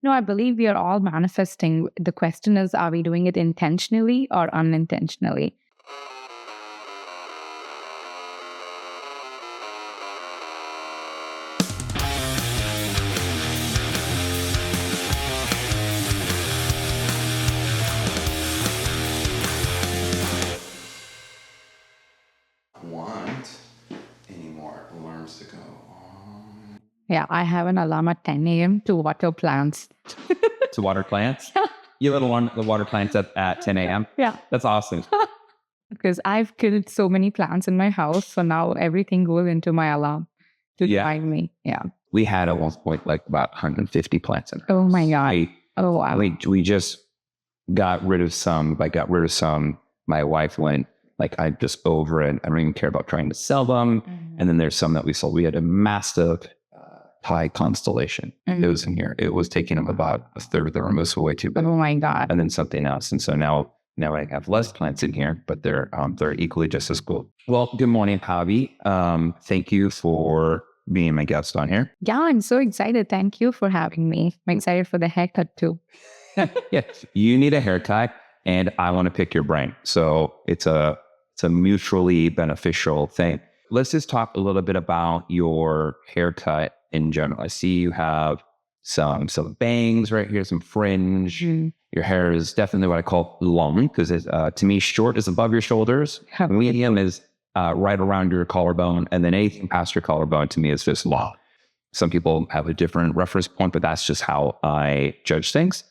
No, I believe we are all manifesting. The question is, are we doing it intentionally or unintentionally? Want any more alarms to go on? Yeah, I have an alarm at 10 a.m. to water plants. To water plants? You have an alarm the water plants at 10 a.m.? Yeah. That's awesome. Because I've killed so many plants in my house. So now everything goes into my alarm to remind me. Yeah. We had at one point like about 150 plants in our Oh house. my God. Oh, wow. We just got rid of some. My wife went, like, I'm just over it. I don't even care about trying to sell them. Mm-hmm. And then there's some that we sold. We had a massive Thai constellation. Mm-hmm. It was in here. It was taking up about a third of the room. It was way too big. Oh my God. And then something else. And so now I have less plants in here, but they're equally just as cool. Well, good morning, Pavi. Thank you for being my guest on here. Yeah, I'm so excited. Thank you for having me. I'm excited for the haircut too. Yeah, you need a haircut, and I want to pick your brain. So it's a mutually beneficial thing. Let's just talk a little bit about your haircut in general. I see you have some bangs right here, some fringe. Mm-hmm. Your hair is definitely what I call long, because to me, short is above your shoulders. Medium is right around your collarbone, and then anything past your collarbone to me is just long. Some people have a different reference point, but that's just how I judge things.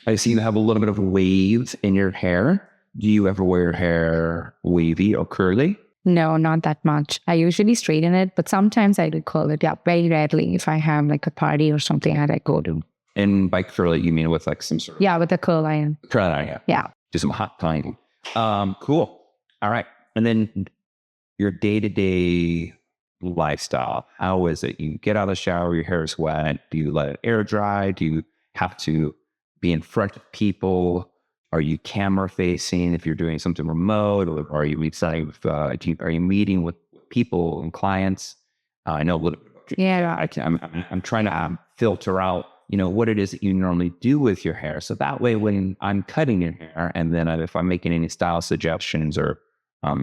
I see you have a little bit of wave in your hair. Do you ever wear your hair wavy or curly? No, not that much. I usually straighten it, but sometimes I do curl it. Yeah, very rarely. If I have like a party or something that I go to. And by curl it, you mean with like some sort of... Yeah, with a curl iron. Curl iron, yeah. Yeah. Do some hot time. Cool. All right. And then your day-to-day lifestyle. How is it? You get out of the shower, your hair is wet. Do you let it air dry? Do you have to be in front of people? Are you camera facing if you're doing something remote? Or are you are you meeting with people and clients? I know a little bit. Yeah. I'm trying to filter out, what it is that you normally do with your hair. So that way, when I'm cutting your hair, and then if I'm making any style suggestions or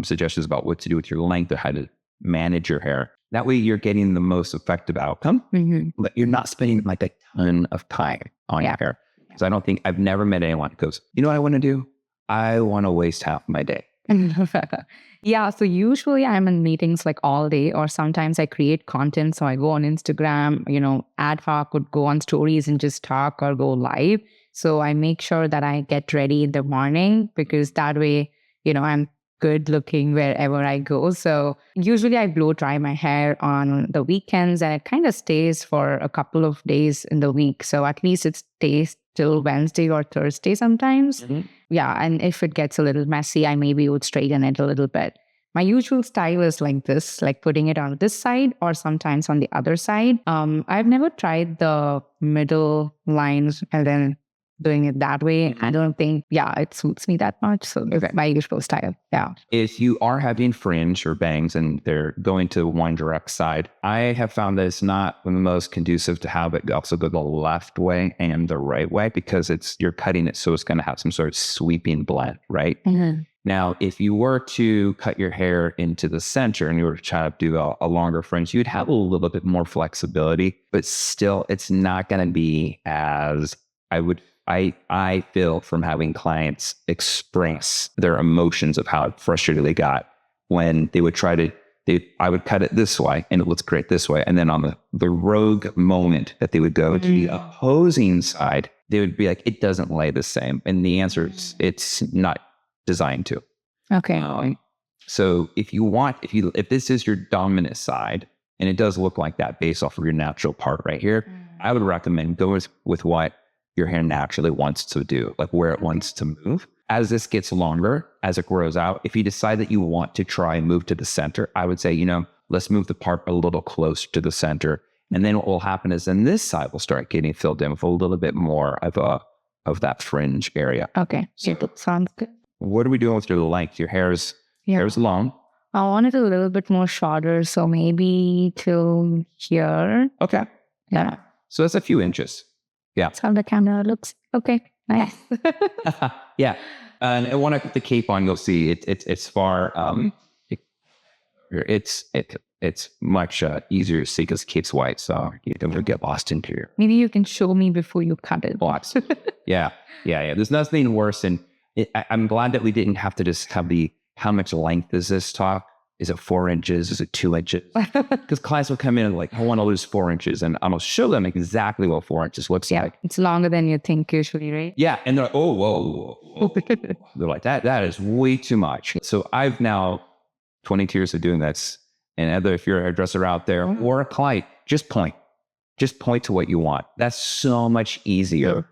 suggestions about what to do with your length or how to manage your hair, that way you're getting the most effective outcome. Mm-hmm. But you're not spending like a ton of time on your hair. So I've never met anyone who goes, you know what I want to do? I want to waste half my day. Yeah. So usually I'm in meetings like all day, or sometimes I create content. So I go on Instagram, ad hoc would go on stories and just talk or go live. So I make sure that I get ready in the morning, because that way, I'm good looking wherever I go. So usually I blow dry my hair on the weekends, and it kind of stays for a couple of days in the week. So at least it stays till Wednesday or Thursday sometimes. Mm-hmm. Yeah. And if it gets a little messy, I maybe would straighten it a little bit. My usual style is like this, like putting it on this side or sometimes on the other side. I've never tried the middle lines and then doing it that way. I don't think, it suits me that much. So it's my usual style. Yeah. If you are having fringe or bangs and they're going to one direct side, I have found that it's not the most conducive to have it also go the left way and the right way, because you're cutting it so it's going to have some sort of sweeping blend, right? Mm-hmm. Now, if you were to cut your hair into the center and you were to try to do a longer fringe, you'd have a little bit more flexibility, but still it's not going to be as I feel from having clients express their emotions of how frustrated they got when they would I would cut it this way and it looks great this way. And then on the rogue moment that they would go to the opposing side, they would be like, it doesn't lay the same. And the answer is it's not designed to. Okay. So if this is your dominant side, and it does look like that based off of your natural part right here, I would recommend go with what your hair naturally wants to do, like where it wants to move. As this gets longer, as it grows out, if you decide that you want to try and move to the center, I would say, let's move the part a little closer to the center. And then what will happen is then this side will start getting filled in with a little bit more of that fringe area. Okay. So that sounds good. What are we doing with your length? Your hair's long. I want it a little bit more shorter, so maybe till here. Okay. Yeah. So that's a few inches. Yeah. That's how the camera looks. Okay, nice. Yeah. And when I put the cape on, you'll see it's far, it's much easier to see because the cape's white. So you don't get lost into your Maybe you can show me before you cut it. box. Yeah. There's nothing worse. And I'm glad that we didn't have to just have how much length is this talk? Is it 4 inches? Is it 2 inches? Because clients will come in and like, I want to lose 4 inches. And I'm going to show them exactly what 4 inches looks like. It's longer than you think usually, right? Yeah. And they're like, oh, whoa. They're like, that is way too much. So I've now 22 years of doing this. And either if you're a hairdresser out there or a client, just point to what you want. That's so much easier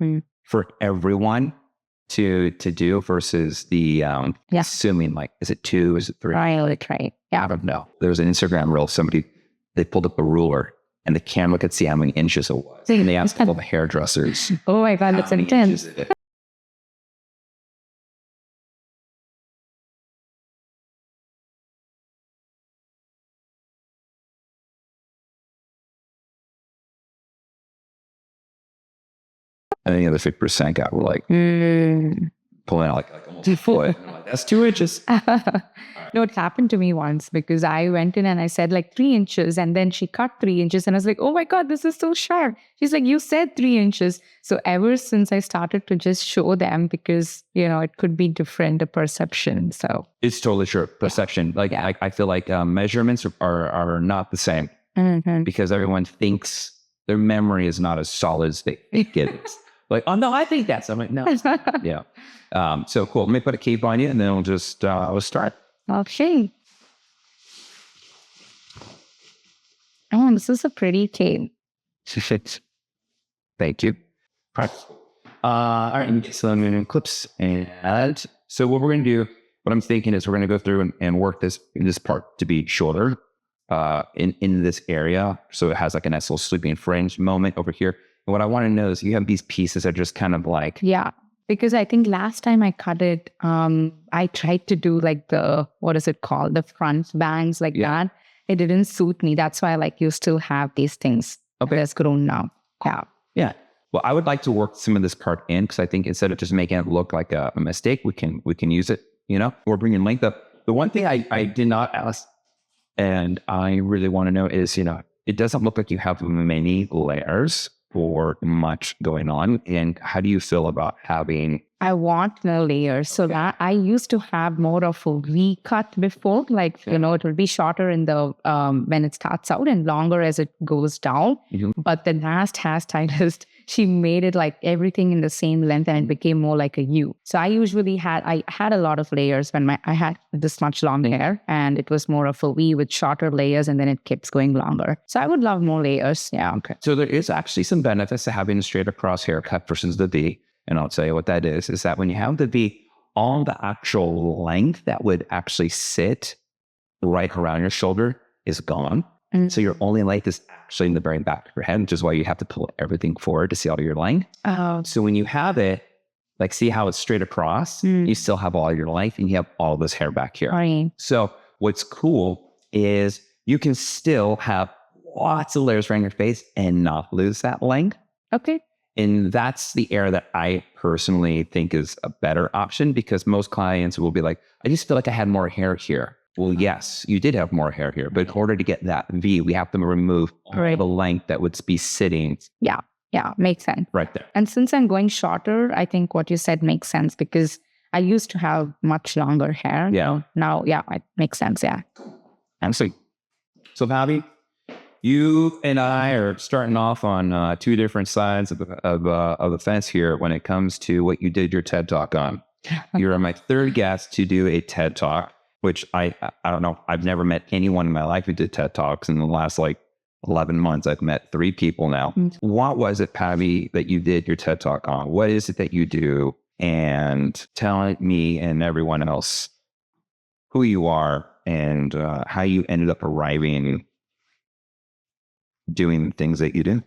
for everyone to do versus the assuming like, is it 2? Is it 3? Right. Yeah. I don't know. There was an Instagram reel. They pulled up a ruler and the camera could see how many inches it was. And they asked all the hairdressers. Oh my God, that's intense. And then the other 50% got like pulling out like almost a foot. Like, that's 2 inches. No, it happened to me once because I went in and I said like 3 inches and then she cut 3 inches and I was like, oh my God, this is so sharp. She's like, you said 3 inches. So ever since I started to just show them because, it could be different, the perception. So it's totally true. Perception. Like I feel like measurements are not the same because everyone thinks their memory is not as solid as they think it is. Like, oh no, I think that's. I'm like, no. Yeah. So cool. Let me put a cape on you and then we'll start. Okay. Oh, this is a pretty cape. Thank you. All right. So I'm going to clips and so what we're going to do, what I'm thinking is we're going to go through and work this part to be shorter in this area. So it has like a nice little sleeping fringe moment over here. And what I want to know is you have these pieces that are just kind of like. Yeah. Because I think last time I cut it, I tried to do like what is it called? The front bangs like that. It didn't suit me. That's why like you still have these things. Okay. That's grown now. Yeah. Yeah. Well, I would like to work some of this part in because I think instead of just making it look like a mistake, we can use it, We're bringing length up. The one thing I did not ask and I really want to know is, it doesn't look like you have many layers or much going on. And how do you feel about having? I want no layers. So that I used to have more of a V-cut before, like, it will be shorter in the, when it starts out and longer as it goes down. But the last hairstylist, she made it like everything in the same length and it became more like a U. So I had a lot of layers when I had this much long hair and it was more of a V with shorter layers and then it keeps going longer. So I would love more layers. Yeah. Okay. So there is actually some benefits to having a straight across haircut versus the V. And I'll tell you what that is that when you have the V, all the actual length that would actually sit right around your shoulder is gone. So your only length is actually in the very back of your head, which is why you have to pull everything forward to see all your length. Oh. So when you have it, like see how it's straight across, you still have all your length and you have all this hair back here. Right. So what's cool is you can still have lots of layers around your face and not lose that length. Okay. And that's the area that I personally think is a better option because most clients will be like, I just feel like I had more hair here. Well, yes, you did have more hair here, but in order to get that V, we have to remove all the length that would be sitting. Yeah, makes sense. Right there. And since I'm going shorter, I think what you said makes sense because I used to have much longer hair. Yeah. Now, it makes sense. Yeah. And so Pavi, you and I are starting off on two different sides of the fence here when it comes to what you did your TED Talk on. You're my third guest to do a TED Talk, which I don't know. I've never met anyone in my life who did TED Talks. In the last 11 months, I've met 3 people now. What was it, Pavi, that you did your TED Talk on? What is it that you do? And tell me and everyone else who you are and how you ended up arriving doing the things that you do.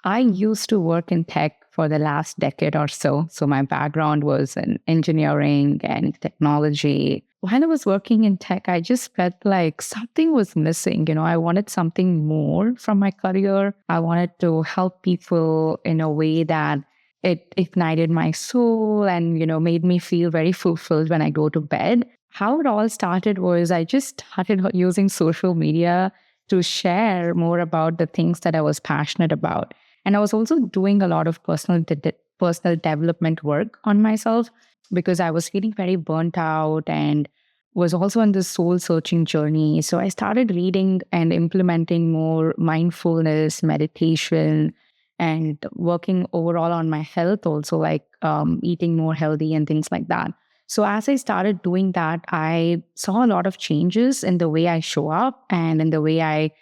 I used to work in tech for the last decade or so. So my background was in engineering and technology, while I was working in tech, I just felt like something was missing. I wanted something more from my career. I wanted to help people in a way that it ignited my soul and, made me feel very fulfilled when I go to bed. How it all started was I just started using social media to share more about the things that I was passionate about. And I was also doing a lot of personal development work on myself because I was feeling very burnt out and was also on this soul searching journey. So I started reading and implementing more mindfulness, meditation, and working overall on my health, also like eating more healthy and things like that. So as I started doing that, I saw a lot of changes in the way I show up and in the way I,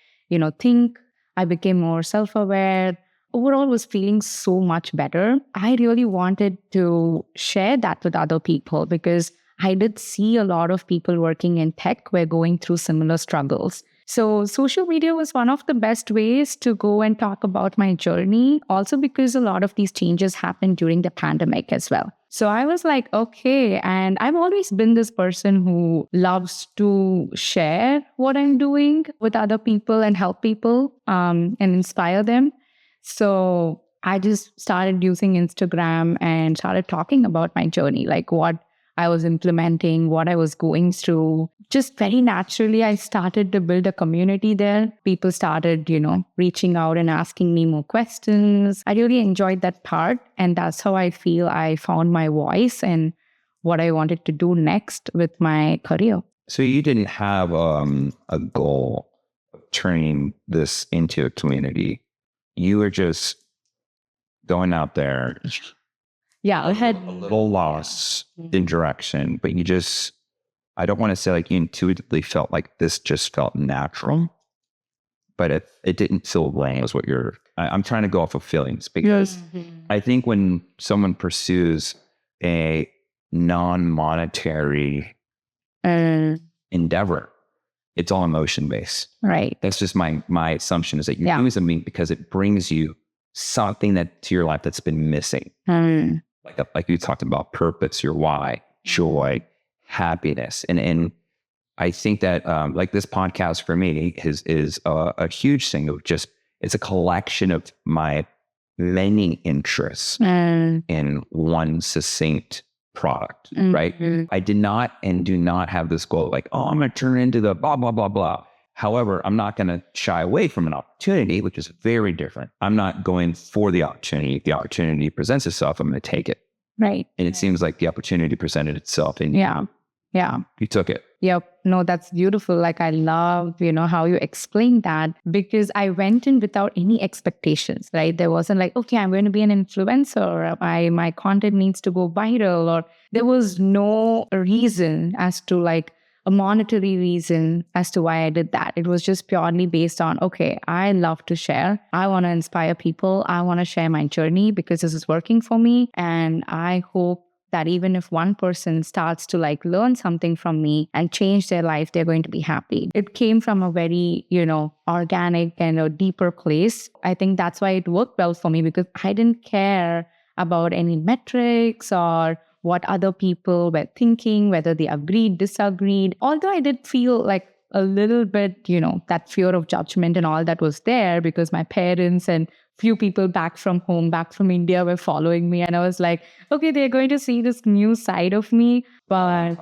think. I became more self-aware. Overall was feeling so much better. I really wanted to share that with other people because I did see a lot of people working in tech were going through similar struggles. So social media was one of the best ways to go and talk about my journey. Also because a lot of these changes happened during the pandemic as well. So I was like, okay. And I've always been this person who loves to share what I'm doing with other people and help people and inspire them. So I just started using Instagram and started talking about my journey, like what I was implementing, what I was going through. Just very naturally, I started to build a community there. People started, reaching out and asking me more questions. I really enjoyed that part. And that's how I feel I found my voice and what I wanted to do next with my career. So you didn't have a goal of turning this into a community. You were just going out there. Yeah, I had a little lost in direction, but you just, I don't want to say like you intuitively felt like this just felt natural, but it didn't feel lame is what I'm trying to go off of feelings because I think when someone pursues a non-monetary endeavor, it's all emotion based. Right. That's just my assumption is that you're doing something because it brings you something that to your life that's been missing. Like you talked about purpose, your why, joy, happiness. And I think that like this podcast for me is a huge thing of just, it's a collection of my many interests in one succinct product, right? I did not and do not have this goal like, oh, I'm going to turn into the blah, blah, blah, blah. However, I'm not going to shy away from an opportunity, which is very different. I'm not going for the opportunity. If the opportunity presents itself, I'm going to take it. Right. And it seems like the opportunity presented itself and you took it. Yep. No, that's beautiful. Like I love, how you explained that because I went in without any expectations, right? There wasn't like, okay, I'm going to be an influencer or my content needs to go viral, or there was no reason as to like a monetary reason as to why I did that. It was just purely based on, okay, I love to share. I want to inspire people. I want to share my journey because this is working for me. And I hope that even if one person starts to like learn something from me and change their life, they're going to be happy. It came from a very, organic and a deeper place. I think that's why it worked well for me because I didn't care about any metrics or what other people were thinking, whether they agreed, disagreed. Although I did feel like a little bit, that fear of judgment and all that was there because my parents and few people back from home, back from India were following me. And I was like, okay, they're going to see this new side of me. But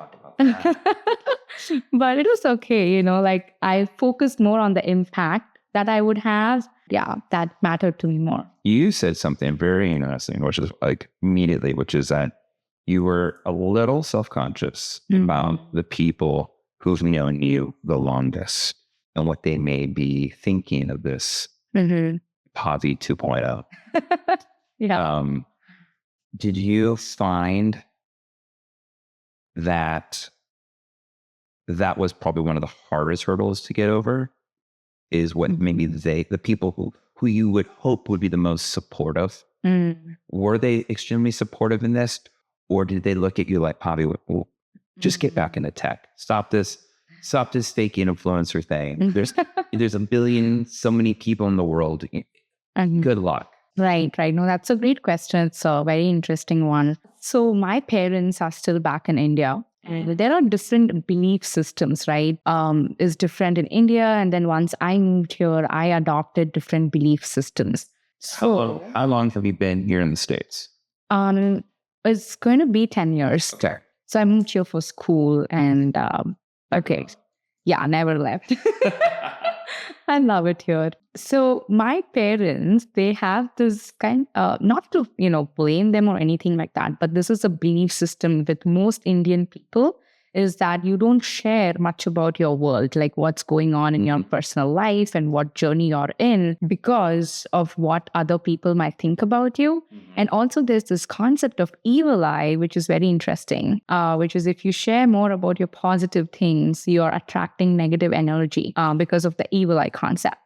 but it was okay, like I focused more on the impact that I would have. Yeah, that mattered to me more. You said something very interesting, which is like immediately, which is that you were a little self-conscious about the people who've known you the longest and what they may be thinking of this Pavi 2.0. Yeah. Did you find that that was probably one of the hardest hurdles to get over? Is what maybe the people who you would hope would be the most supportive, were they extremely supportive in this? Or did they look at you like, Pavi, well, just get back into tech. Stop this fake influencer thing. There's a billion, so many people in the world. Good luck. Right. No, that's a great question. It's a very interesting one. So my parents are still back in India. And there are different belief systems, right? Is different in India. And then once I moved here, I adopted different belief systems. How long have you been here in the States? Um, it's going to be 10 years. Okay. So I moved here for school and, okay. Yeah, never left. I love it here. So my parents, they have this kind, not to, blame them or anything like that, but this is a belief system with most Indian people is that you don't share much about your world, like what's going on in your personal life and what journey you're in because of what other people might think about you. And also there's this concept of evil eye, which is very interesting, which is if you share more about your positive things, you're attracting negative energy because of the evil eye concept.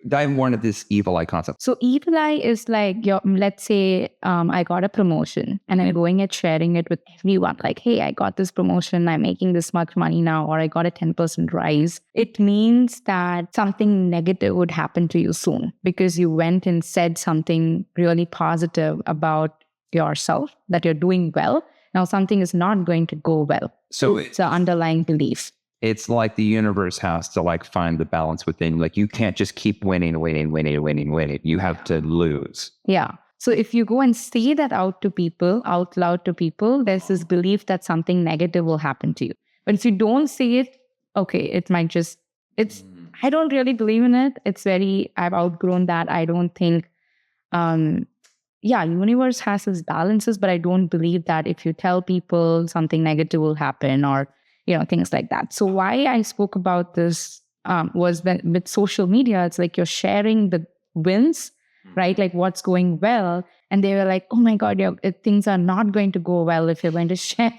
Dive more into this evil eye concept. So evil eye is like let's say I got a promotion and I'm going and sharing it with everyone. Like, hey, I got this promotion. I'm making this much money now, or I got a 10% rise. It means that something negative would happen to you soon because you went and said something really positive about yourself, that you're doing well. Now something is not going to go well. So it's an underlying belief. It's like the universe has to find the balance within. Like you can't just keep winning. You have to lose. Yeah. So if you go and say that out loud to people, there's this belief that something negative will happen to you. But if you don't say it, okay, it might just, I don't really believe in it. I've outgrown that. I don't think, universe has its balances, but I don't believe that if you tell people something negative will happen or things like that. So why I spoke about this was that with social media, it's like you're sharing the wins, right? Like what's going well. And they were like, oh my God, things are not going to go well if you're going to share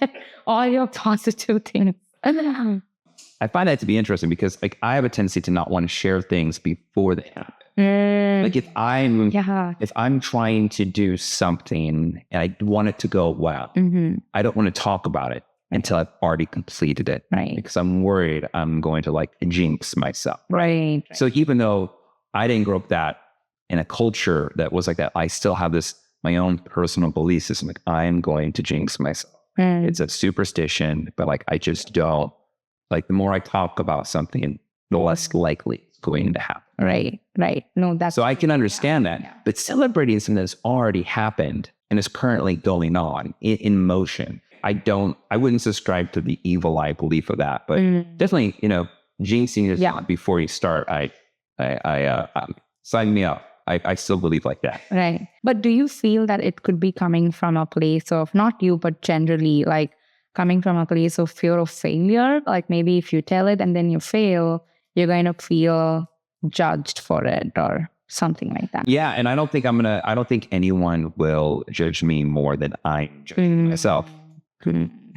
all your positive things. I find that to be interesting because I have a tendency to not want to share things before they happen. Like if I'm trying to do something and I want it to go well, I don't want to talk about it until I've already completed it. Right. Because I'm worried I'm going to jinx myself. Right. So even though I didn't grow up that in a culture that was like that, I still have my own personal belief system. Like I am going to jinx myself. It's a superstition, but I just don't. The more I talk about something, the less likely it's going to happen. Right. No, that's so I can understand that. Yeah. But celebrating something that's already happened and is currently going on in motion. I wouldn't subscribe to the evil eye belief of that, but definitely, jinxing yourself before you start. Sign me up. I still believe like that. Right. But do you feel that it could be coming from a place of, not you, but generally coming from a place of fear of failure? Like maybe if you tell it and then you fail, you're going to feel judged for it or something like that. Yeah. And I don't think anyone will judge me more than I'm judging myself.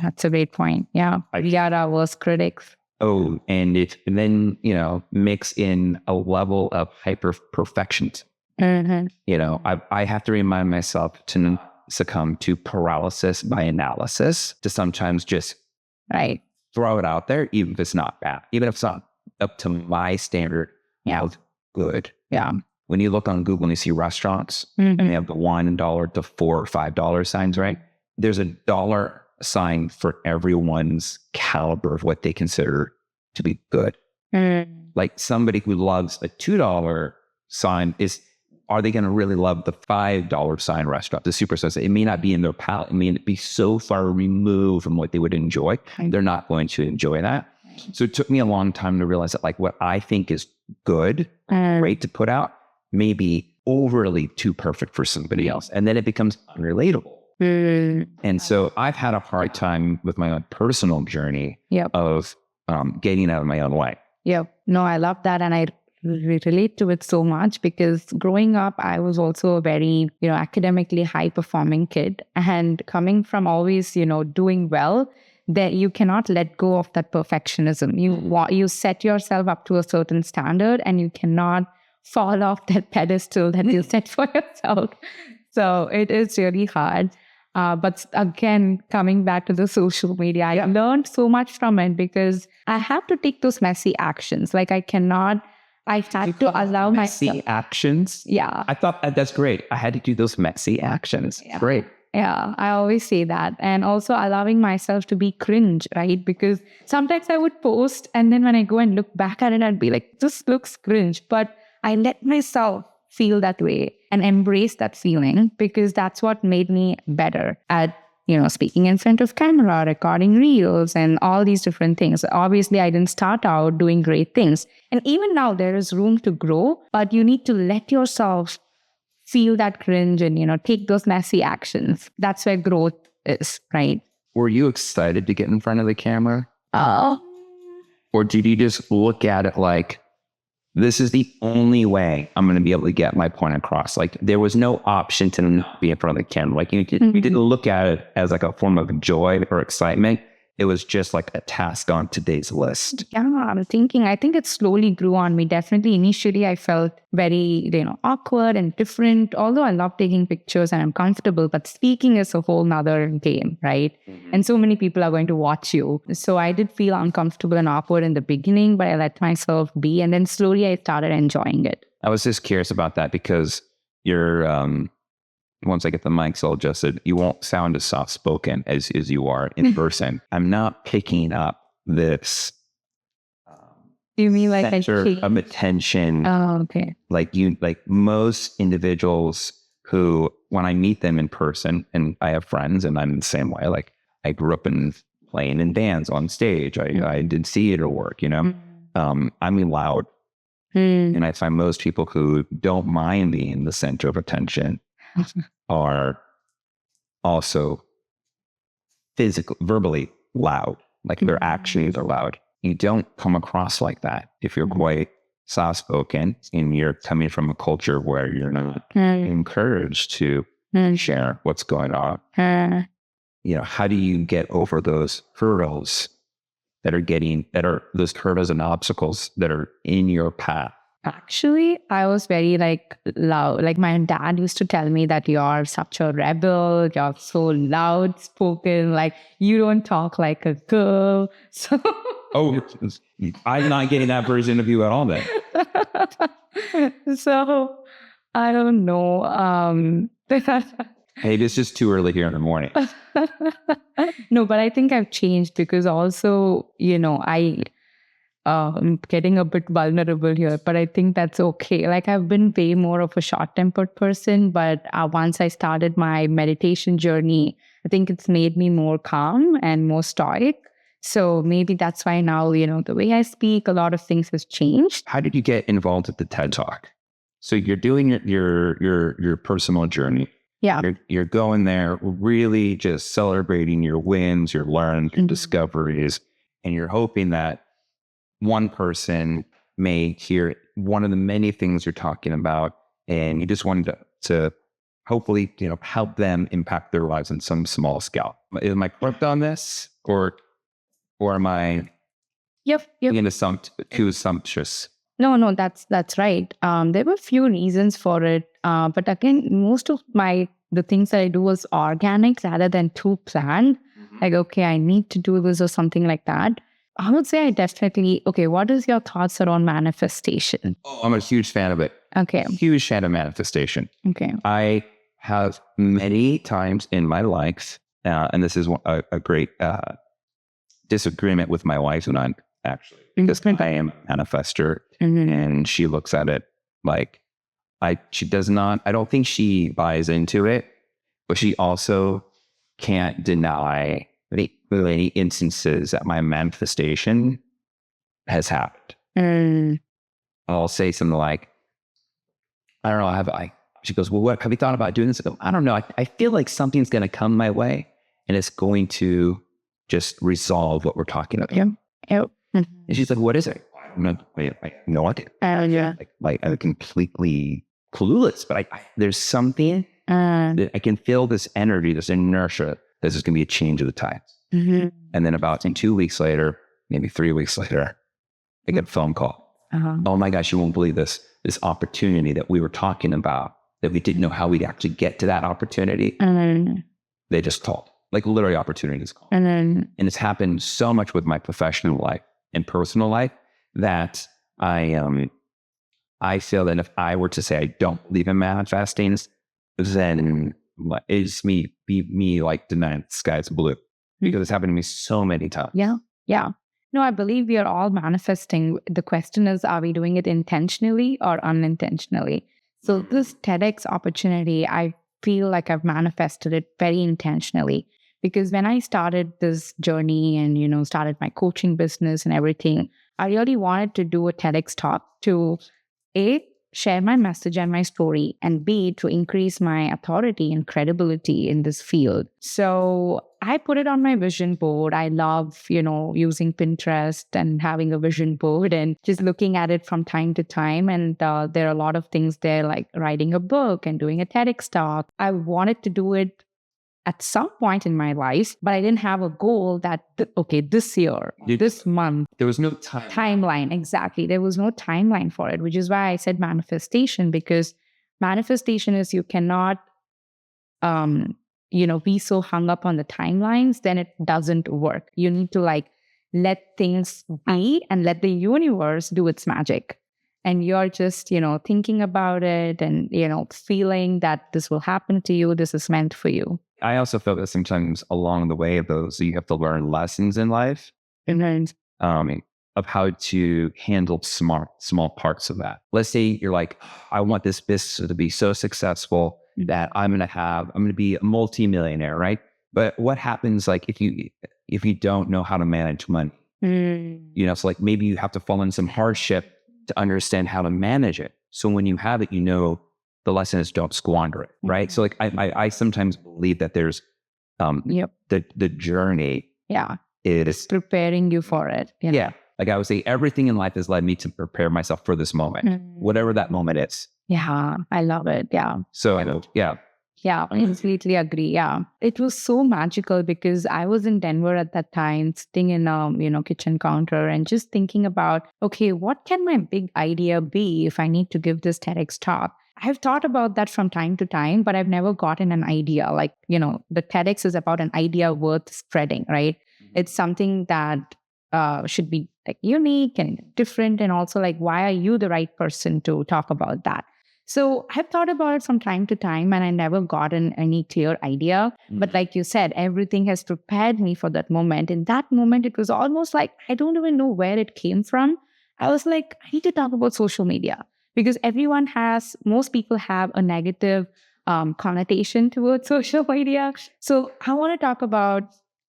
That's a great point. Yeah. We are our worst critics. Oh, and then, mix in a level of hyper perfectionism. I have to remind myself to not succumb to paralysis by analysis, to sometimes just throw it out there, even if it's not bad, even if it's not up to my standard of good. Yeah. When you look on Google and you see restaurants, and they have the $1 to $4 or $5 signs, right? There's a dollar sign for everyone's caliber of what they consider to be good. Like somebody who loves a $2 sign are they going to really love the $5 sign restaurant, the superstars? It may not be in their palate. It may be so far removed from what they would enjoy. They're not going to enjoy that. So it took me a long time to realize that what I think is good, great to put out, may be overly too perfect for somebody else. And then it becomes unrelatable. And so I've had a hard time with my own personal journey of getting out of my own way. Yeah. No, I love that. And I relate to it so much because growing up, I was also a very, academically high performing kid, and coming from always, doing well, that you cannot let go of that perfectionism. You set yourself up to a certain standard and you cannot fall off that pedestal that you set for yourself. So it is really hard. But again, coming back to the social media, I learned so much from it because I have to take those messy actions. I had to allow myself. Messy actions? Yeah. I thought that's great. I had to do those messy actions. Yeah. Great. Yeah, I always say that. And also allowing myself to be cringe, right? Because sometimes I would post and then when I go and look back at it, I'd be like, this looks cringe. But I let myself feel that way and embrace that feeling because that's what made me better at, speaking in front of camera, recording reels and all these different things. Obviously, I didn't start out doing great things. And even now there is room to grow, but you need to let yourself feel that cringe and, take those messy actions. That's where growth is, right? Were you excited to get in front of the camera? Oh, Or did you just look at it like, this is the only way I'm going to be able to get my point across? Like there was no option to not be in front of the camera. Like you didn't look at it as like a form of joy or excitement. It was just like a task on today's list. yeah, I think it slowly grew on me. Definitely initially I felt very, awkward and different, although I love taking pictures and I'm comfortable, but speaking is a whole nother game, right? And so many people are going to watch you. So I did feel uncomfortable and awkward in the beginning, but I let myself be. And then slowly I started enjoying it. I was just curious about that because you're, once I get the mics all adjusted, you won't sound as soft spoken as you are in person. I'm not picking up this You mean like center of attention. Oh, okay. Like most individuals who, when I meet them in person, and I have friends and I'm the same way, like I grew up in playing in bands on stage. I did theater work, I'm loud. And I find most people who don't mind being the center of attention are also verbally loud, like their actions are loud. You don't come across like that if you're quite soft-spoken and you're coming from a culture where you're not encouraged to share what's going on. How do you get over those hurdles that are those hurdles and obstacles that are in your path? Actually, I was very loud. Like my dad used to tell me that you're such a rebel, you're so loud spoken, like you don't talk like a girl. So Oh, I'm not getting that version of you at all then. So I don't know. Hey, it's just too early here in the morning. No, but I think I've changed because also, I'm getting a bit vulnerable here, but I think that's okay. Like I've been way more of a short-tempered person, but once I started my meditation journey, I think it's made me more calm and more stoic. So maybe that's why now, the way I speak, a lot of things has changed. How did you get involved at the TED Talk? So you're doing your personal journey. Yeah. You're going there really just celebrating your wins, your learns, your discoveries, and you're hoping that one person may hear one of the many things you're talking about, and you just wanted to hopefully, help them impact their lives in some small scale. Am I correct on this, or am I being too assumptuous? No, that's right. There were a few reasons for it, but again, most of the things that I do was organic rather than too planned. Like, okay, I need to do this or something like that. I would say I definitely, okay, what is your thoughts around manifestation? Oh, I'm a huge fan of it. Okay. Huge fan of manifestation. Okay. I have many times in my life, and this is a great disagreement with my wife and I, actually, because I am a manifester, and she looks at it like she does not, I don't think she buys into it, but she also can't deny many instances that my manifestation has happened. I'll say something like, I don't know, she goes, well, what have you thought about doing this? I go, I don't know. I feel like something's going to come my way and it's going to just resolve what we're talking about. Yep. And she's like, what is it? I don't know. I have no idea. Yeah. Like I'm completely clueless, but there's something that I can feel this energy, this inertia. This is going to be a change of the tides. And then about 2 weeks later, maybe 3 weeks later, I get a phone call. Oh my gosh, you won't believe this opportunity that we were talking about, that we didn't know how we'd actually get to that opportunity. They just called, like literally opportunities called. And it's happened so much with my professional life and personal life that I feel that if I were to say I don't believe in manifesting, then It's me like denying the sky's blue because it's happened to me so many times. Yeah. Yeah. No, I believe we are all manifesting. The question is, are we doing it intentionally or unintentionally? So this TEDx opportunity, I feel like I've manifested it very intentionally because when I started this journey and, started my coaching business and everything, I really wanted to do a TEDx talk to A, share my message and my story, and B, to increase my authority and credibility in this field. So I put it on my vision board. I love, using Pinterest and having a vision board and just looking at it from time to time. And there are a lot of things there, like writing a book and doing a TEDx talk. I wanted to do it at some point in my life, but I didn't have a goal that, okay, this year, this month. There was no time. Timeline, exactly. There was no timeline for it, which is why I said manifestation, because manifestation is you cannot, be so hung up on the timelines, then it doesn't work. You need to let things be and let the universe do its magic. And you're just, thinking about it and, feeling that this will happen to you. This is meant for you. I also felt that sometimes along the way of those, you have to learn lessons in life of how to handle small parts of that. Let's say you're like, I want this business to be so successful that I'm going to be a multimillionaire, right? But what happens if you don't know how to manage money? So like maybe you have to fall in some hardship to understand how to manage it. So when you have it, the lesson is don't squander it, right? So like I sometimes believe that there's the journey is preparing you for it. Yeah. Like I would say, everything in life has led me to prepare myself for this moment, whatever that moment is. Yeah, I love it. Yeah. So I know, yeah. Yeah, I completely agree. Yeah. It was so magical because I was in Denver at that time, sitting in a, kitchen counter and just thinking about, okay, what can my big idea be if I need to give this TEDx talk? I've thought about that from time to time, but I've never gotten an idea. Like, the TEDx is about an idea worth spreading, right? It's something that should be unique and different. And also why are you the right person to talk about that? So I've thought about it from time to time and I never gotten any clear idea. But like you said, everything has prepared me for that moment. In that moment, it was almost like, I don't even know where it came from. I was like, I need to talk about social media because most people have a negative connotation towards social media. So I want to talk about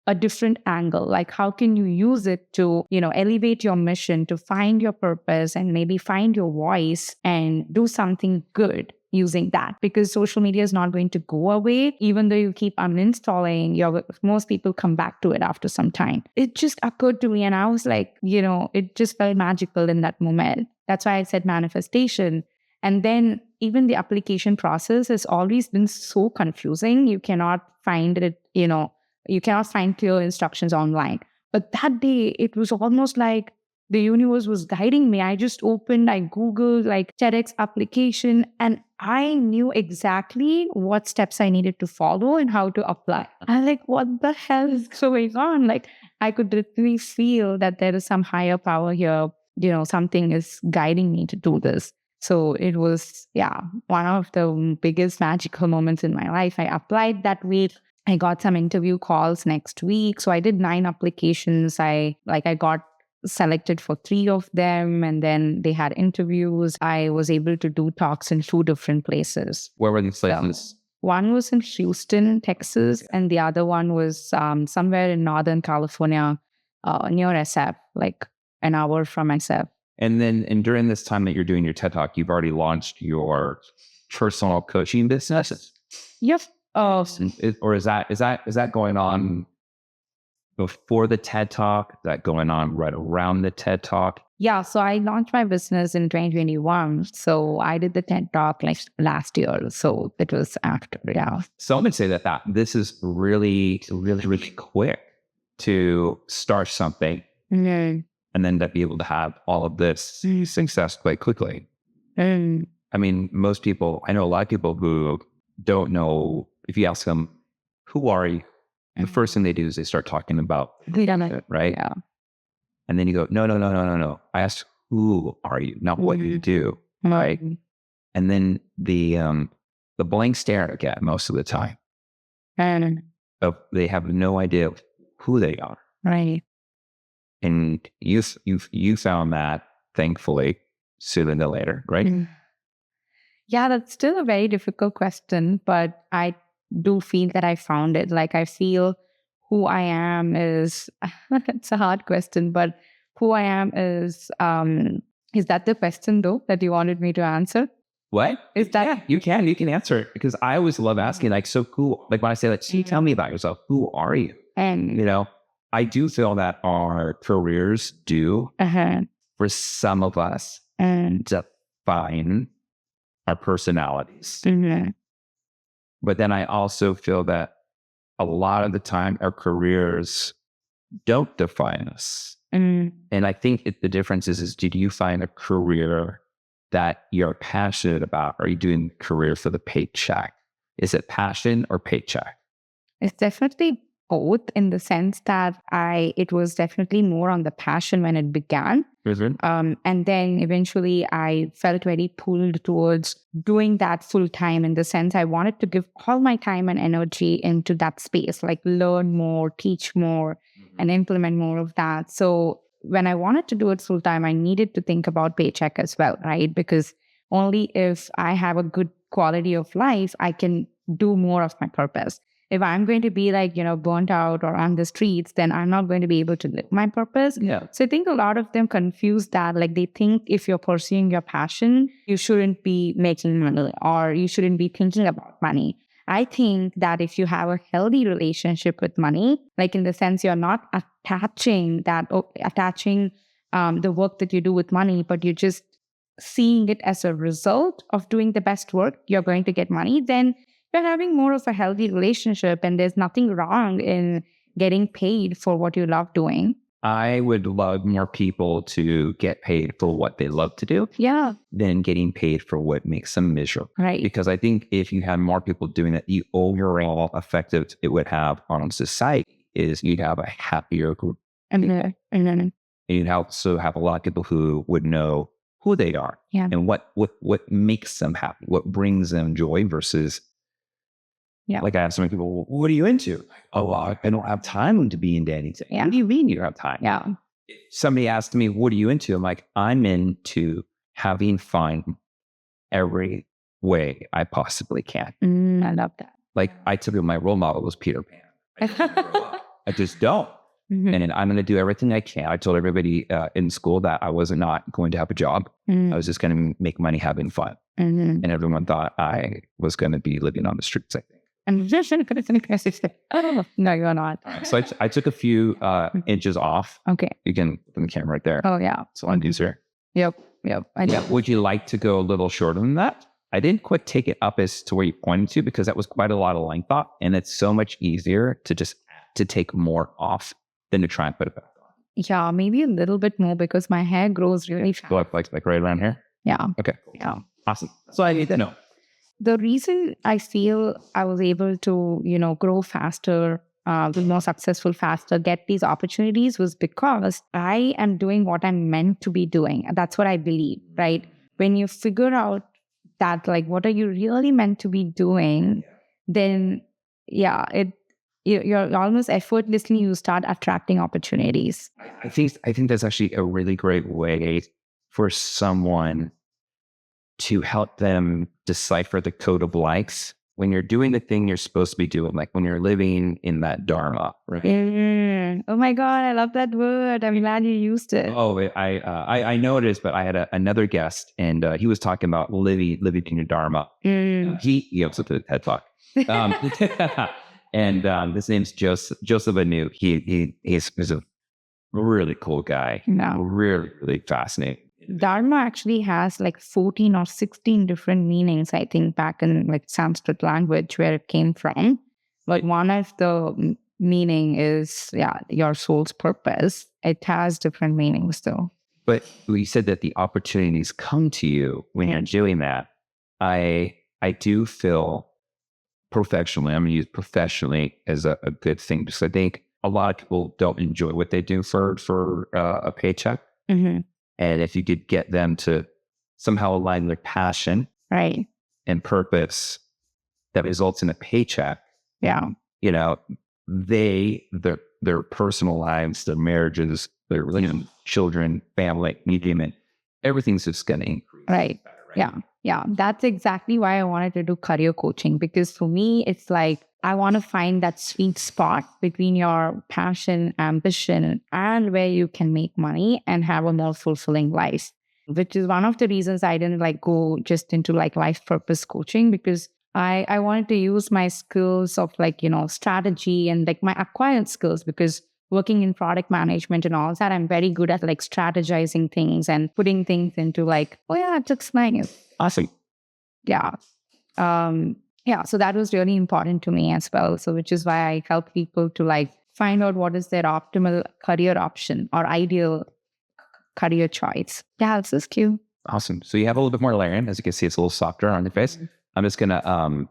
a different angle, like how can you use it to, elevate your mission, to find your purpose and maybe find your voice and do something good using that, because social media is not going to go away. Even though you keep uninstalling, most people come back to it after some time. It just occurred to me and I was like, it just felt magical in that moment. That's why I said manifestation. And then even the application process has always been so confusing. You cannot find it, you cannot find clear instructions online. But that day, it was almost like the universe was guiding me. I just I Googled TEDx application, and I knew exactly what steps I needed to follow and how to apply. I'm like, what the hell is going on? I could literally feel that there is some higher power here. Something is guiding me to do this. So it was, one of the biggest magical moments in my life. I applied that week. I got some interview calls next week. So I did 9 applications. I got selected for 3 of them. And then they had interviews. I was able to do talks in 2 different places. Where were these places? One was in Houston, Texas. And the other one was somewhere in Northern California, near SF, like an hour from SF. And during this time that you're doing your TED Talk, you've already launched your personal coaching business? Yep. Or is that going on before the TED Talk? Is that going on right around the TED Talk? Yeah. So I launched my business in 2021. So I did the TED Talk last year. So it was after. Yeah. Some would say that this is really, really, really quick to start something and then to be able to have all of this success quite quickly. I mean, most people, I know a lot of people who don't know. If you ask them, who are you? The first thing they do is they start talking about it, right? Yeah. And then you go, no. I asked, who are you? Not what you do, right? And then the blank stare I get most of the time. And They have no idea who they are. right. And you found that, thankfully, sooner than later, right? Yeah, that's still a very difficult question, but I do feel that I found it. Like I feel who I am is it's a hard question, but who I am is that the question though that you wanted me to answer? What? Is that Yeah, you can answer it, because I always love asking, like, so cool. Like when I say, like, see, tell me about yourself. Who are you? and You know, I do feel that our careers do, for some of us, and define our personalities. But then I also feel that a lot of the time our careers don't define us. And I think the difference is, did you find a career that you're passionate about? Or are you doing a career for the paycheck? Is it passion or paycheck? It's definitely both in the sense that it was definitely more on the passion when it began. And then eventually I felt very pulled towards doing that full time, in the sense I wanted to give all my time and energy into that space, like learn more, teach more, and implement more of that. So when I wanted to do it full time, I needed to think about paycheck as well, right? Because only if I have a good quality of life, I can do more of my purpose. If I'm going to be like, burnt out or on the streets, then I'm not going to be able to live my purpose. Yeah. So I think a lot of them confuse that. Like they think if you're pursuing your passion, you shouldn't be making money or you shouldn't be thinking about money. I think that if you have a healthy relationship with money, like in the sense you're not attaching the work that you do with money, but you're just seeing it as a result of doing the best work, you're going to get money, then you're having more of a healthy relationship, and there's nothing wrong in getting paid for what you love doing. I would love more people to get paid for what they love to do, than getting paid for what makes them miserable. Right. Because I think if you had more people doing that, the overall effect it would have on society is you'd have a happier group. And You'd also have a lot of people who would know who they are, and what makes them happy, what brings them joy versus. Yeah. Like I have so many people, well, what are you into? Oh, well, I don't have time to be into anything. Yeah. What do you mean you don't have time? Yeah. Somebody asked me, what are you into? I'm like, I'm into having fun every way I possibly can. I love that. Like I told you, my role model was Peter Pan. I just don't. And I'm going to do everything I can. I told everybody in school that I was not going to have a job. I was just going to make money having fun. And everyone thought I was going to be living on the streets, I think. And oh, no, you're not. So I took a few inches off. Okay. You can put the camera right there. Oh, yeah. So on user. Yep. I know. Would you like to go a little shorter than that? I didn't quite take it up as to where you pointed to, because that was quite a lot of length off, and it's so much easier to take more off than to try and put it back on. Yeah, maybe a little bit more, because my hair grows really fast. Go up like right around here? Yeah. Okay. Yeah. Awesome. So I need to know. The reason I feel I was able to, grow faster, be more successful faster, get these opportunities was because I am doing what I'm meant to be doing. And that's what I believe, right? When you figure out that, like, what are you really meant to be doing, then, you're almost effortlessly, you start attracting opportunities. I think that's actually a really great way for someone to help them decipher the code of likes when you're doing the thing you're supposed to be doing, like when you're living in that dharma, right? Oh my God, I love that word. I'm glad you used it. Oh, I know it is, but I had another guest, and he was talking about living in your dharma. He also did a TED Talk. And his name's Joseph Anu. He's a really cool guy. No. Really, really fascinating. Dharma actually has like 14 or 16 different meanings, I think, back in like Sanskrit language where it came from. But one of the meaning is, your soul's purpose. It has different meanings though. But we said that the opportunities come to you when you're doing that. I do feel professionally, I'm going to use professionally as a good thing, because I think a lot of people don't enjoy what they do for a paycheck. And if you could get them to somehow align their passion and purpose that results in a paycheck, Yeah. you know, their personal lives, their marriages, their children, family, medium, everything's just going to increase. Right. Yeah. Yeah. That's exactly why I wanted to do career coaching, because for me, it's like I want to find that sweet spot between your passion, ambition, and where you can make money and have a more fulfilling life, which is one of the reasons I didn't like go just into like life purpose coaching, because I wanted to use my skills of like, strategy and like my acquired skills, because working in product management and all that, I'm very good at like strategizing things and putting things into like, oh yeah, it looks nice. Awesome. Yeah. Yeah. So that was really important to me as well. So which is why I help people to like find out what is their optimal career option or ideal career choice. Yeah, this is cute. Awesome. So you have a little bit more layering. As you can see, it's a little softer on your face. I'm just going to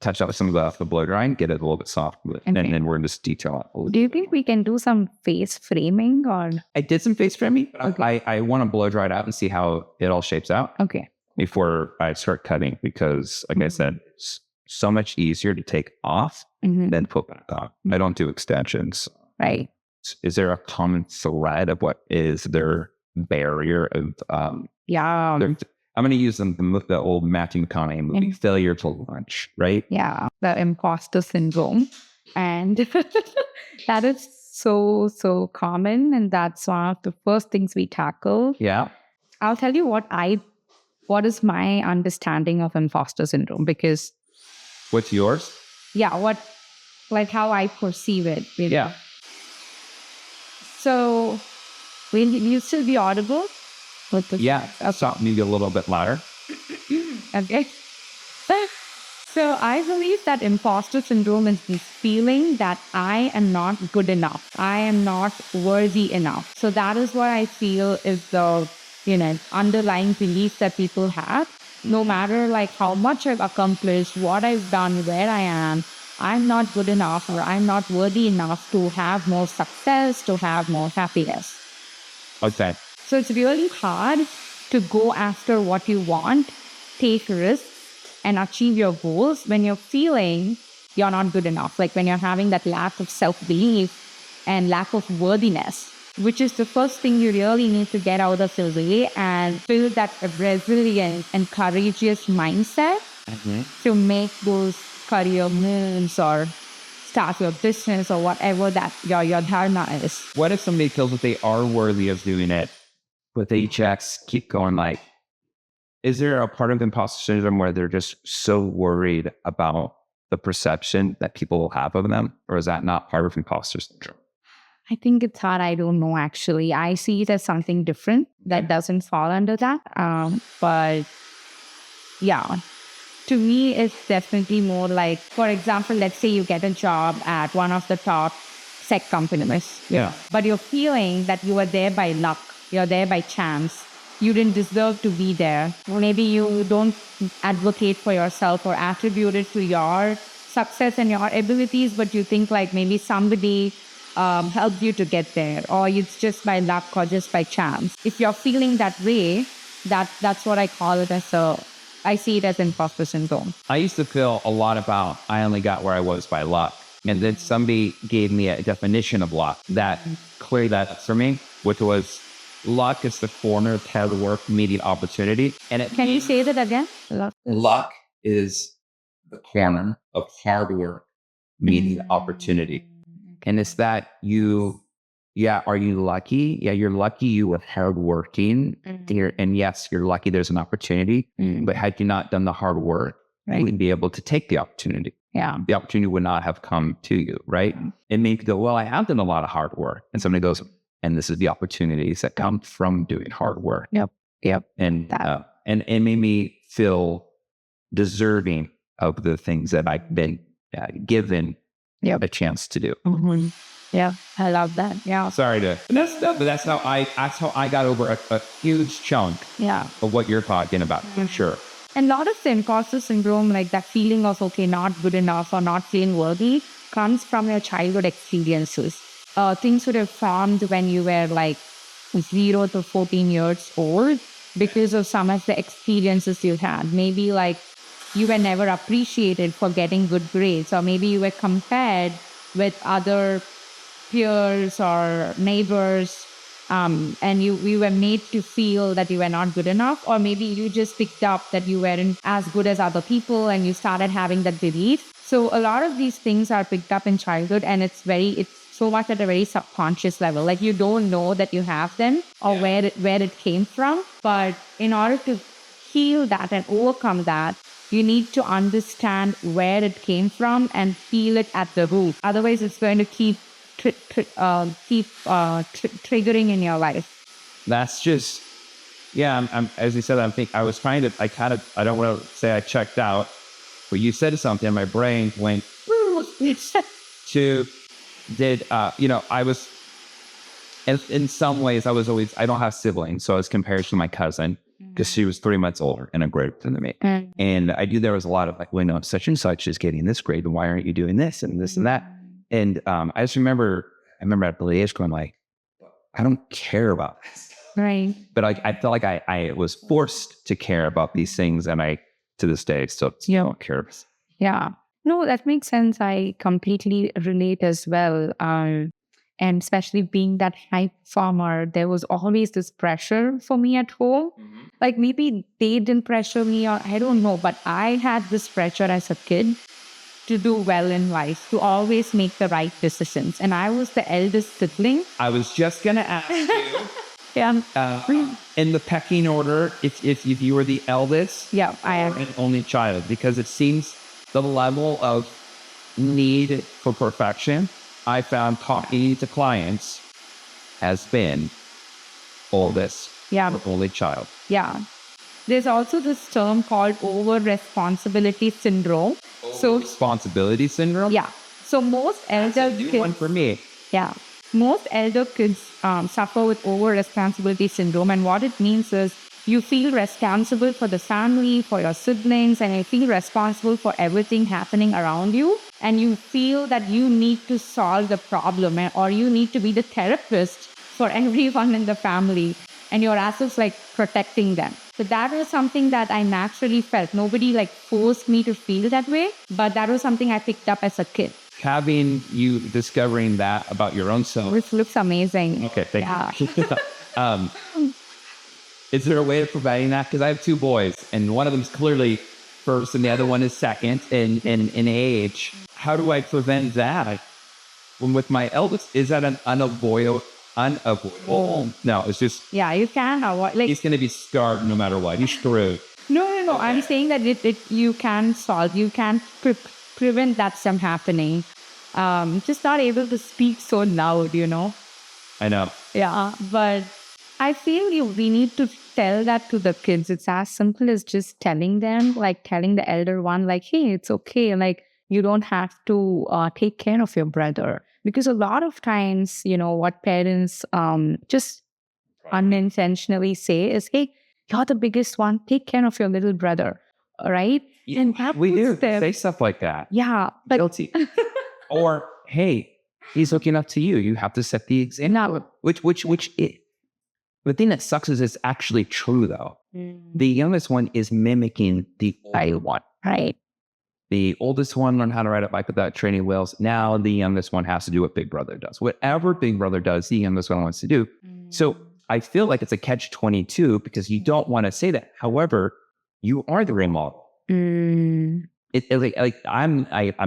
touch up some of the blow drying, get it a little bit soft, and then we're going to just detail it. Do you think we can do some face framing or? I did some face framing, but I want to blow dry it out and see how it all shapes out. Okay. Before I start cutting, because like I said, it's so much easier to take off than put back on. I don't do extensions. Right. Is there a common thread of what is their barrier of Yeah. I'm going to use the old Matthew McConaughey movie, Failure to Launch, right? Yeah, the imposter syndrome. And that is so common. And that's one of the first things we tackle. Yeah. I'll tell you what is my understanding of imposter syndrome, because what's yours? Yeah, like how I perceive it. Really. Yeah. So will you still be audible? Yeah. Stop maybe a little bit louder. Okay. So I believe that imposter syndrome is this feeling that I am not good enough. I am not worthy enough. So that is what I feel is the, underlying belief that people have. No matter like how much I've accomplished, what I've done, where I am, I'm not good enough, or I'm not worthy enough to have more success, to have more happiness. Okay. So it's really hard to go after what you want, take risks, and achieve your goals when you're feeling you're not good enough. Like when you're having that lack of self-belief and lack of worthiness, which is the first thing you really need to get out of your way and build that resilient and courageous mindset to make those career moves or start your business or whatever that your dharma is. What if somebody feels that they are worthy of doing it, but they just keep going like, is there a part of imposter syndrome where they're just so worried about the perception that people will have of them? Or is that not part of imposter syndrome? I think it's hard. I don't know, actually. I see it as something different that doesn't fall under that. But yeah, to me, it's definitely more like, for example, let's say you get a job at one of the top tech companies. Yeah. But you're feeling that you were there by luck. You're there by chance. You didn't deserve to be there. Maybe you don't advocate for yourself or attribute it to your success and your abilities, but you think like maybe somebody helped you to get there, or it's just by luck or just by chance. If you're feeling that way, that's what I call it I see it as imposter syndrome. I used to feel a lot about I only got where I was by luck. And then somebody gave me a definition of luck that cleared that up for me, which was luck is the corner of hard work meeting opportunity. And Can you say that again? Luck is the corner of hard work meeting opportunity. And it's that are you lucky? Yeah, you're lucky you were hardworking. And yes, you're lucky there's an opportunity. But had you not done the hard work, you wouldn't be able to take the opportunity. Yeah. The opportunity would not have come to you, right? It made you go, well, I have done a lot of hard work. And somebody goes, and this is the opportunities that come from doing hard work. Yep. And it made me feel deserving of the things that I've been given a chance to do. Yeah, I love that. Yeah. Sorry to, but that's how I got over a huge chunk of what you're talking about. Sure. And a lot of the imposter syndrome, like that feeling of, okay, not good enough or not feeling worthy, comes from your childhood experiences. Things would have formed when you were like 0 to 14 years old because of some of the experiences you had. Maybe like you were never appreciated for getting good grades, or maybe you were compared with other peers or neighbors, and we were made to feel that you were not good enough, or maybe you just picked up that you weren't as good as other people and you started having that belief. So a lot of these things are picked up in childhood, and it's so much at a very subconscious level. Like you don't know that you have them or where it came from. But in order to heal that and overcome that, you need to understand where it came from and feel it at the root. Otherwise, it's going to keep triggering in your life. That's just, yeah. I'm as you said, I was trying to, I don't want to say I checked out, but you said something, my brain went to, I was, in some ways, I don't have siblings, so I was compared to my cousin because she was 3 months older and a grade than me. And I knew there was a lot of like, well, no, such and such is getting this grade, and why aren't you doing this and this and that? And I just remember at the age going like, I don't care about this. Right. But I felt like I was forced to care about these things, and I, to this day, still don't care. Yeah. No, that makes sense. I completely relate as well. And especially being that high performer, there was always this pressure for me at home. Like maybe they didn't pressure me, or I don't know, but I had this pressure as a kid to do well in life, to always make the right decisions. And I was the eldest sibling. I was just going to ask you, Yeah. in the pecking order, if you were the eldest, Yeah, I am. an only child, because it seems the level of need for perfection I found talking to clients has been oldest, only child. Yeah. There's also this term called over responsibility syndrome. Responsibility syndrome? Yeah. So most elder New kids, one for me. yeah, most elder kids suffer with over responsibility syndrome. And what it means is you feel responsible for the family, for your siblings, and you feel responsible for everything happening around you. And you feel that you need to solve the problem, or you need to be the therapist for everyone in the family. And you're as if like protecting them. So that was something that I naturally felt. Nobody like forced me to feel that way, but that was something I picked up as a kid. Having you discovering that about your own self. Which looks amazing. Okay, thank you. Is there a way of preventing that? Because I have 2 boys, and one of them is clearly first, and the other one is second in age. How do I prevent that? When with my eldest, is that an unavoidable? No, it's just, Yeah, you can avoid. Like, he's going to be scarred no matter what. He's screwed. No. Okay. I'm saying that you can solve. You can prevent that from happening. Just not able to speak so loud, I know. Yeah, but I feel we need to tell that to the kids. It's as simple as just telling them, like telling the elder one, like, hey, it's okay. Like, you don't have to take care of your brother. Because a lot of times, what parents just unintentionally say is, hey, you're the biggest one. Take care of your little brother. Right? Yeah, and that we do them, say stuff like that. Yeah. But, guilty. Or, hey, he's looking up to you. You have to set the example. No. The thing that sucks is it's actually true, though. The youngest one is mimicking the older one. Right. The oldest one learned how to ride a bike without training wheels. Now the youngest one has to do what Big Brother does. Whatever Big Brother does, the youngest one wants to do. So I feel like it's a catch-22 because you don't want to say that. However, you are the role model. I'm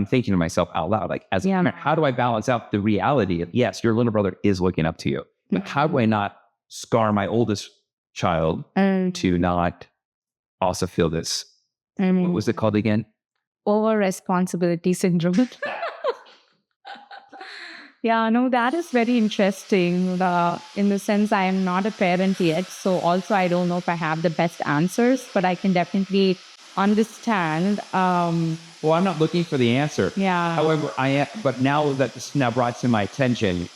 thinking to myself out loud, like, as a parent, how do I balance out the reality of, yes, your little brother is looking up to you, but how do I not scar my oldest child to not also feel this? What was it called again? Over responsibility syndrome. Yeah, no, that is very interesting. In the sense, I am not a parent yet, so also I don't know if I have the best answers, but I can definitely understand. Well, I'm not looking for the answer. Yeah. However, I am. But now that this is now brought to my attention,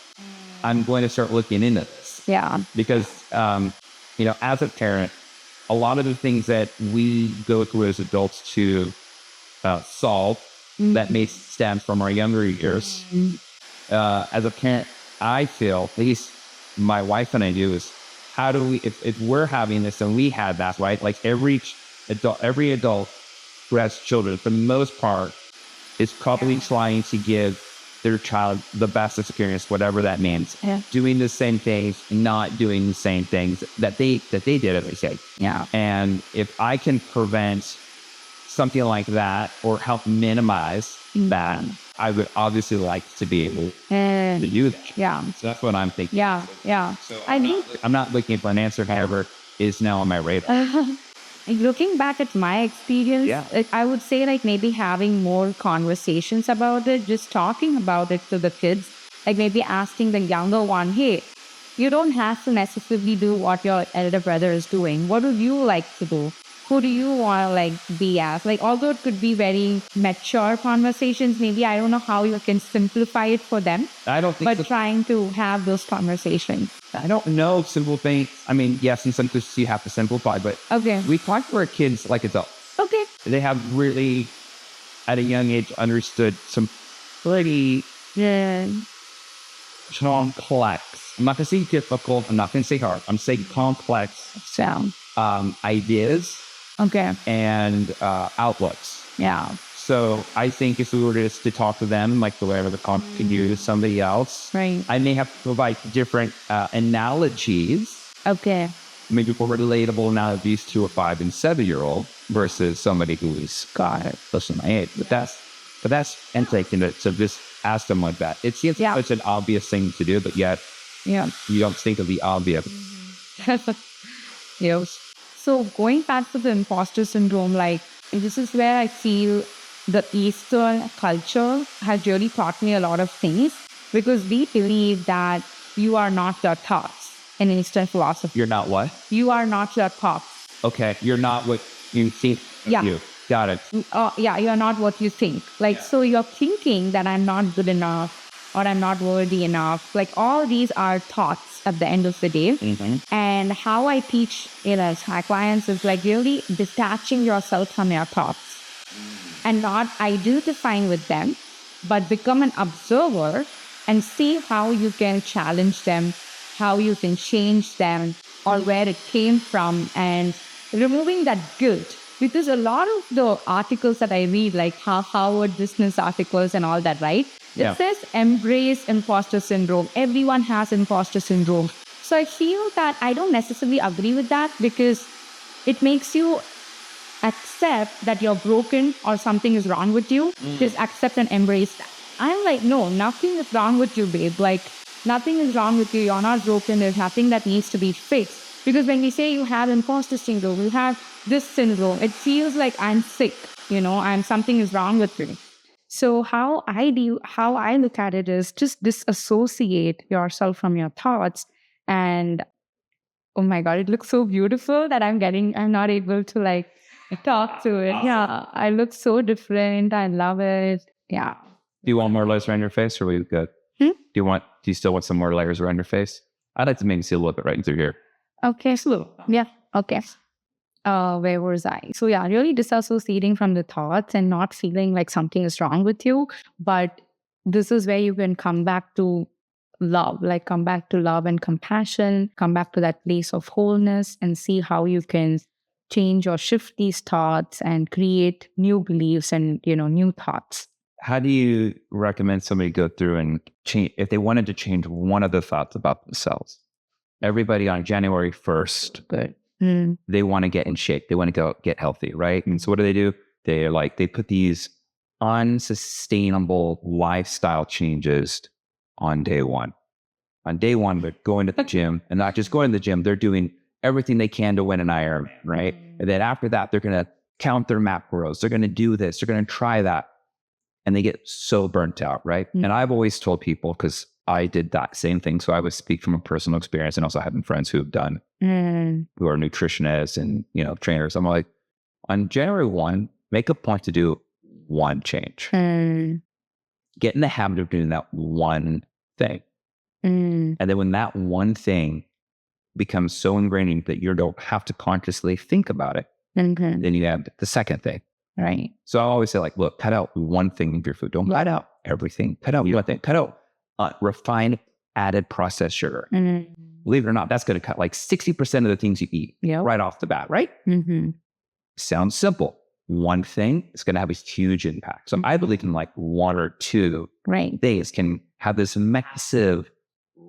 I'm going to start looking into this. Yeah. Because as a parent, a lot of the things that we go through as adults to solve that may stem from our younger years. As a parent, I feel, at least my wife and I do, is how do we, if we're having this and we had that, right? Like every adult who has children, for the most part, is probably trying to give their child the best experience, whatever that means. Yeah. Doing the same things, not doing the same things that they did as a kid. Yeah. And if I can prevent something like that or help minimize that, I would obviously like to be able to do that. Yeah. So that's what I'm thinking. Yeah. Yeah. So I think I'm not looking for an answer, however, is now on my radar. looking back at my experience, I would say like maybe having more conversations about it, just talking about it to the kids, like maybe asking the younger one, hey, you don't have to necessarily do what your elder brother is doing. What would you like to do? Who do you want to like be as? Like, although it could be very mature conversations, maybe I don't know how you can simplify it for them. I don't think but trying to have those conversations. I don't know simple things. I mean, yes, in some cases you have to simplify, but Okay. we talk to our kids like adults. Okay. They have really, at a young age, understood some pretty complex. I'm not going to say difficult. I'm not going to say hard. I'm saying complex Sound. ideas. Okay. And outlooks. Yeah. So I think if we were just to talk to them, like the way the conversation can use somebody else, Right. I may have to provide different analogies. Okay. Maybe more relatable analogies to a 5 and 7-year-old versus somebody who is close to my age. But that's and taking it. So just ask them like that. It seems such an obvious thing to do, but yet you don't think of the obvious. Yes. So going back to the imposter syndrome, like this is where I feel the Eastern culture has really taught me a lot of things, because we believe that you are not your thoughts in Eastern philosophy. You're not what? You are not your thoughts. Okay. You're not what you think of you. Got it. You're not what you think. Like, so you're thinking that I'm not good enough or I'm not worthy enough. Like, all these are thoughts at the end of the day. Mm-hmm. And how I teach my clients is like really detaching yourself from your thoughts and not identifying with them, but become an observer and see how you can challenge them, how you can change them, or where it came from, and removing that guilt. Because a lot of the articles that I read, like Harvard business articles and all that, right? It says embrace imposter syndrome. Everyone has imposter syndrome. So I feel that I don't necessarily agree with that, because it makes you accept that you're broken or something is wrong with you. Just accept and embrace that. I'm like, no, nothing is wrong with you, babe. Like, nothing is wrong with you. You're not broken. There's nothing that needs to be fixed. Because when we say you have imposter syndrome, you have this syndrome, it feels like I'm sick, something is wrong with me. So how I look at it is just disassociate yourself from your thoughts. And oh my God, it looks so beautiful that I'm not able to like talk to it. Awesome. Yeah, I look so different. I love it. Yeah. Do you want more layers around your face, or are we good? Do you still want some more layers around your face? I'd like to maybe see a little bit right through here. Okay, slow. Yeah. Okay. Where was I? So yeah, really disassociating from the thoughts and not feeling like something is wrong with you. But this is where you can come back to love, come back to love and compassion, come back to that place of wholeness and see how you can change or shift these thoughts and create new beliefs and, new thoughts. How do you recommend somebody go through and change, if they wanted to change one of the thoughts about themselves? Everybody on January 1st, they want to get in shape. They want to go get healthy, right? And so what do? They put these unsustainable lifestyle changes on day one. On day one, they're going to the gym, and not just going to the gym, they're doing everything they can to win an Ironman, right? And then after that, they're going to count their macros. They're going to do this. They're going to try that. And they get so burnt out, right? And I've always told people, because I did that same thing. So I would speak from a personal experience, and also having friends who have done, who are nutritionists and, trainers. I'm like, on January 1, make a point to do one change. Get in the habit of doing that one thing. And then when that one thing becomes so ingrained that you don't have to consciously think about it, then you have the second thing. Right. So I always say, like, look, cut out one thing in your food. Don't cut out everything. Cut out one thing. Cut out refined, added processed sugar. Believe it or not, that's going to cut like 60% of the things you eat right off the bat, right? Sounds simple. one thing, it's going to have a huge impact. So I believe in like one or two things can have this massive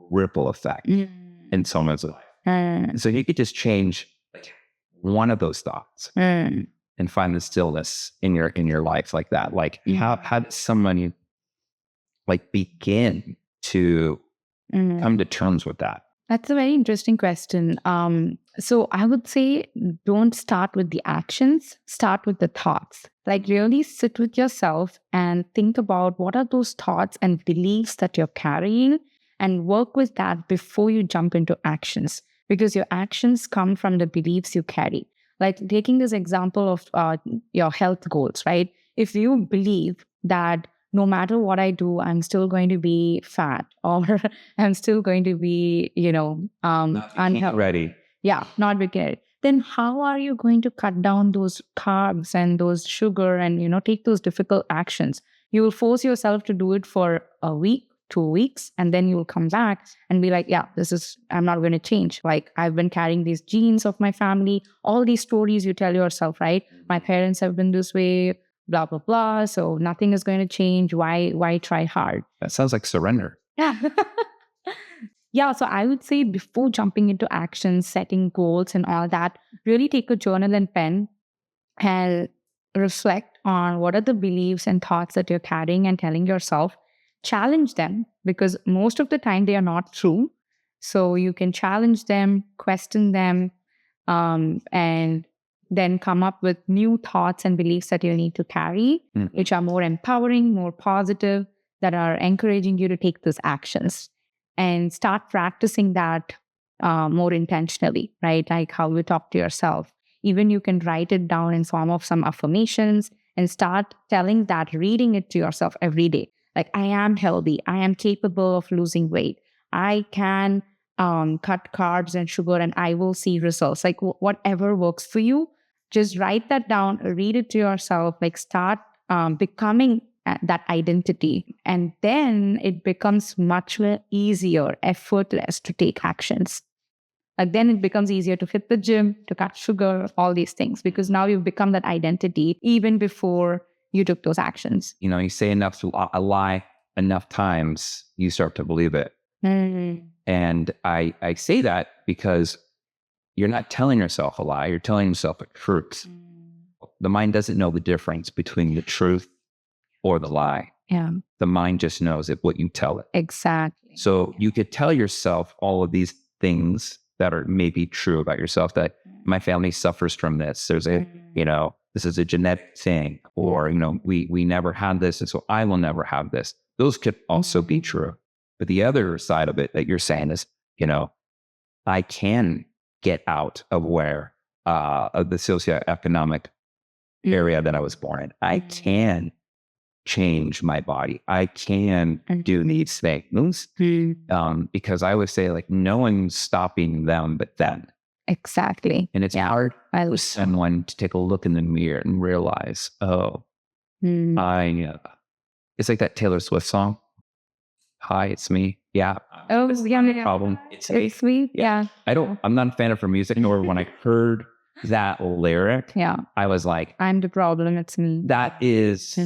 ripple effect in someone's life. So you could just change like one of those thoughts and find the stillness in your life like that. Like how does someone like begin to come to terms with that? That's a very interesting question. So I would say don't start with the actions, start with the thoughts. Like really sit with yourself and think about what are those thoughts and beliefs that you're carrying and work with that before you jump into actions, because your actions come from the beliefs you carry. Like taking this example of your health goals, right? If you believe that no matter what I do, I'm still going to be fat or I'm still going to be, unhealthy. Ready. Yeah, not vegan. Then how are you going to cut down those carbs and those sugar and, take those difficult actions? You will force yourself to do it for a week, 2 weeks, and then you will come back and be like, yeah, I'm not going to change. Like I've been carrying these genes of my family, all these stories you tell yourself, right? My parents have been this way, blah, blah, blah. So nothing is going to change. Why try hard? That sounds like surrender. Yeah. Yeah. So I would say before jumping into action, setting goals and all that, really take a journal and pen and reflect on what are the beliefs and thoughts that you're carrying and telling yourself. Challenge them because most of the time they are not true. So you can challenge them, question them, and then come up with new thoughts and beliefs that you need to carry, which are more empowering, more positive, that are encouraging you to take those actions and start practicing that more intentionally, right? Like how you talk to yourself. Even you can write it down in form of some affirmations and start telling that, reading it to yourself every day. Like, I am healthy. I am capable of losing weight. I can cut carbs and sugar and I will see results. Like whatever works for you, just write that down, read it to yourself, like start becoming that identity. And then it becomes much easier, effortless to take actions. Like then it becomes easier to hit the gym, to cut sugar, all these things, because now you've become that identity even before you took those actions. You say a lie enough times, you start to believe it. And I say that because you're not telling yourself a lie, you're telling yourself a truth. The mind doesn't know the difference between the truth or the lie. Yeah. The mind just knows it what you tell it. Exactly. So you could tell yourself all of these things that are maybe true about yourself, that my family suffers from this. There's this is a genetic thing, or, we never had this, and so I will never have this. Those could also be true. But the other side of it that you're saying is, I can get out of of the socioeconomic area that I was born in. I can change my body. I can do these things. Because I always say, like, no one's stopping them but them. Exactly. And it's hard for someone to take a look in the mirror and realize, it's like that Taylor Swift song. Hi, it's me. Yeah. Oh, yeah. Problem. It's me. Yeah. I'm not a fan of her music, nor when I heard that lyric, I was like, I'm the problem. It's me. That is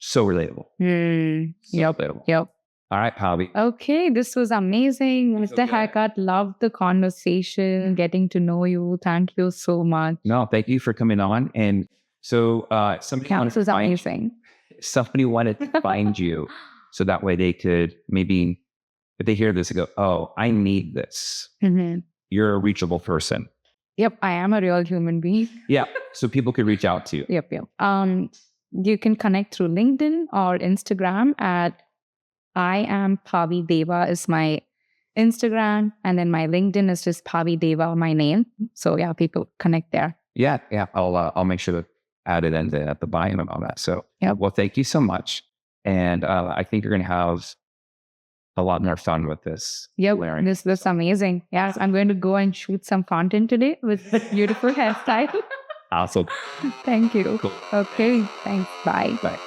so relatable. Yep. Relatable. Yep. All right, Pavi. Okay, this was amazing. Mr. Haircut, loved the conversation, getting to know you. Thank you so much. No, thank you for coming on. And so somebody wanted to find you so that way they could maybe, if they hear this, they go, oh, I need this. You're a reachable person. Yep, I am a real human being. Yeah, so people could reach out to you. Yep. You can connect through LinkedIn or Instagram at I am Pavi Theva is my Instagram. And then my LinkedIn is just Pavi Theva, my name. So yeah, people connect there. Yeah. I'll make sure to add it at the bio and all that. So well, thank you so much. And I think you're going to have a lot more fun with this. Yep, this looks amazing. Yes, I'm going to go and shoot some content today with this beautiful hairstyle. Awesome. Thank you. Cool. Okay, thanks. Bye. Bye.